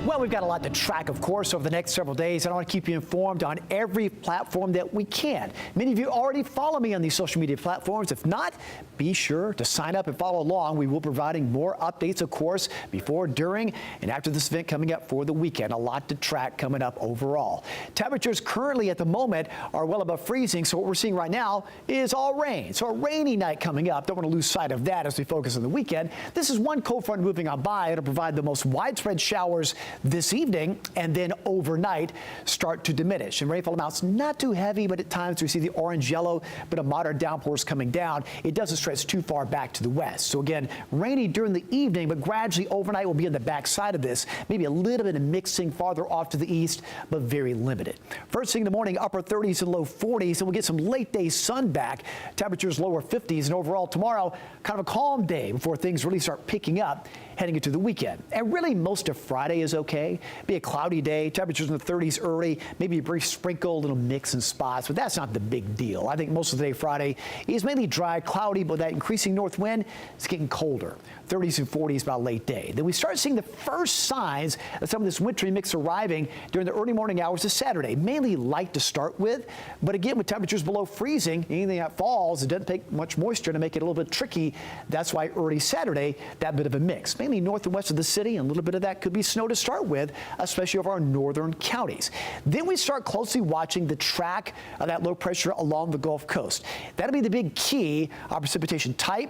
Well, we've got a lot to track, of course, over the next several days, and I want to keep you informed on every platform that we can. Many of you already follow me on these social media platforms. If not, be sure to sign up and follow along. We will be providing more updates, of course, before, during, and after this event coming up for the weekend. A lot to track coming up overall. Temperatures currently at the moment are well above freezing, so what we're seeing right now is all rain. So a rainy night coming up. Don't want to lose sight of that as we focus on the weekend. This is one cold front moving on by. It'll provide the most widespread showers this evening, and then overnight start to diminish. And rainfall amounts not too heavy, but at times we see the orange yellow, but a moderate downpours coming down. It doesn't stretch too far back to the west. So again, rainy during the evening, but gradually overnight will be on the backside of this. Maybe a little bit of mixing farther off to the east, but very limited. First thing in the morning, upper 30s and low 40s, and we'll get some late day sun back. Temperatures lower 50s, and overall tomorrow, kind of a calm day before things really start picking up heading into the weekend. And really most of Friday is okay. Be a cloudy day, temperatures in the 30s early, maybe a brief sprinkle, a little mix in spots, but that's not the big deal. I think most of the day Friday is mainly dry, cloudy, but that increasing north wind is getting colder. 30s and 40s by late day. Then we start seeing the first signs of some of this wintry mix arriving during the early morning hours of Saturday. Mainly light to start with, but again with temperatures below freezing, anything that falls, it doesn't take much moisture to make it a little bit tricky. That's why early Saturday, that bit of a mix. Mainly north and west of the city, and a little bit of that could be snow to start with, especially over our northern counties. Then we start closely watching the track of that low pressure along the Gulf Coast. That'll be the big key on precipitation type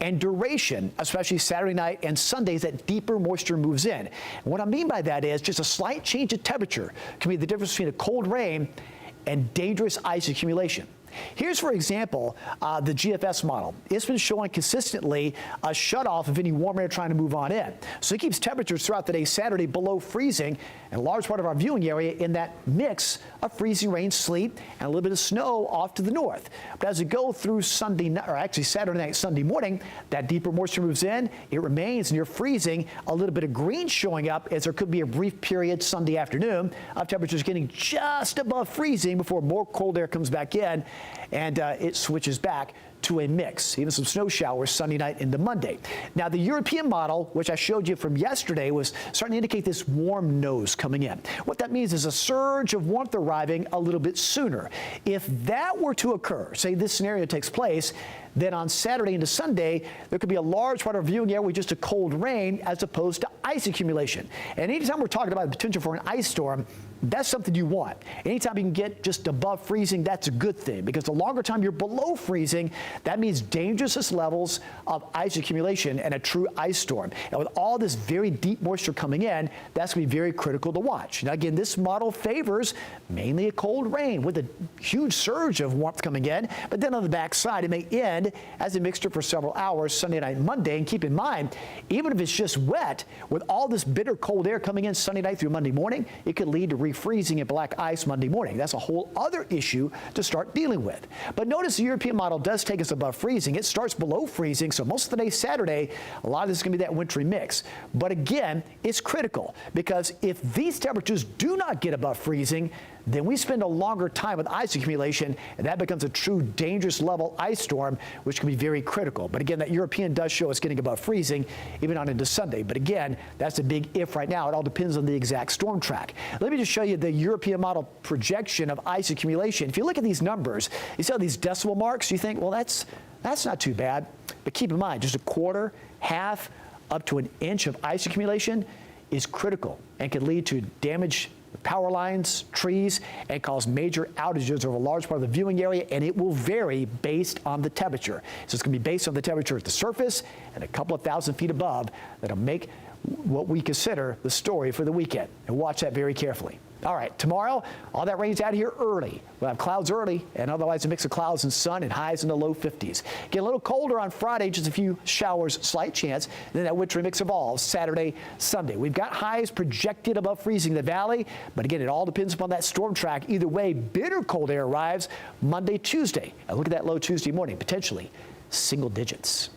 and duration, especially Saturday night and Sundays, that deeper moisture moves in. And what I mean by that is just a slight change of temperature can be the difference between a cold rain and dangerous ice accumulation. Here's, for example, the GFS model. It's been showing consistently a shutoff of any warm air trying to move on in. So it keeps temperatures throughout the day Saturday below freezing, and a large part of our viewing area in that mix of freezing rain, sleet, and a little bit of snow off to the north. But as we go through Sunday, or actually Saturday night, Sunday morning, that deeper moisture moves in. It remains near freezing. A little bit of green showing up as there could be a brief period Sunday afternoon of temperatures getting just above freezing before more cold air comes back in. And it switches back to a mix, even some snow showers Sunday night into Monday. Now, the European model, which I showed you from yesterday, was starting to indicate this warm nose coming in. What that means is a surge of warmth arriving a little bit sooner. If that were to occur, say this scenario takes place, then on Saturday into Sunday, there could be a large part of our viewing area with just a cold rain as opposed to ice accumulation. And anytime we're talking about the potential for an ice storm, that's something you want. Anytime you can get just above freezing, that's a good thing, because the longer time you're below freezing, that means dangerous levels of ice accumulation and a true ice storm. And with all this very deep moisture coming in, that's going to be very critical to watch. Now, again, this model favors mainly a cold rain with a huge surge of warmth coming in, but then on the backside, it may end as a mixture for several hours Sunday night and Monday. And keep in mind, even if it's just wet, with all this bitter cold air coming in Sunday night through Monday morning, it could lead to refreezing and black ice Monday morning. That's a whole other issue to start dealing with. But notice the European model does take us above freezing. It starts below freezing, so most of the day Saturday, a lot of this is going to be that wintry mix. But again, it's critical, because if these temperatures do not get above freezing, then we spend a longer time with ice accumulation, and that becomes a true dangerous level ice storm, which can be very critical. But again, that European does show us getting above freezing even on into Sunday. But again, that's a big if right now. It all depends on the exact storm track. Let me just show you the European model projection of ice accumulation. If you look at these numbers, you see all these decimal marks, you think, well, that's not too bad. But keep in mind, just a quarter, half, up to an inch of ice accumulation is critical and can lead to damage power lines, trees, and cause major outages over a large part of the viewing area, and it will vary based on the temperature. So it's going to be based on the temperature at the surface and a couple of thousand feet above that'll make what we consider the story for the weekend. And watch that very carefully. All right, tomorrow, all that rain's out here early. We'll have clouds early, and otherwise a mix of clouds and sun, and highs in the low 50s. Get a little colder on Friday, just a few showers, slight chance. Then that wintry mix evolves Saturday, Sunday. We've got highs projected above freezing in the valley, but again, it all depends upon that storm track. Either way, bitter cold air arrives Monday, Tuesday. And look at that low Tuesday morning, potentially single digits.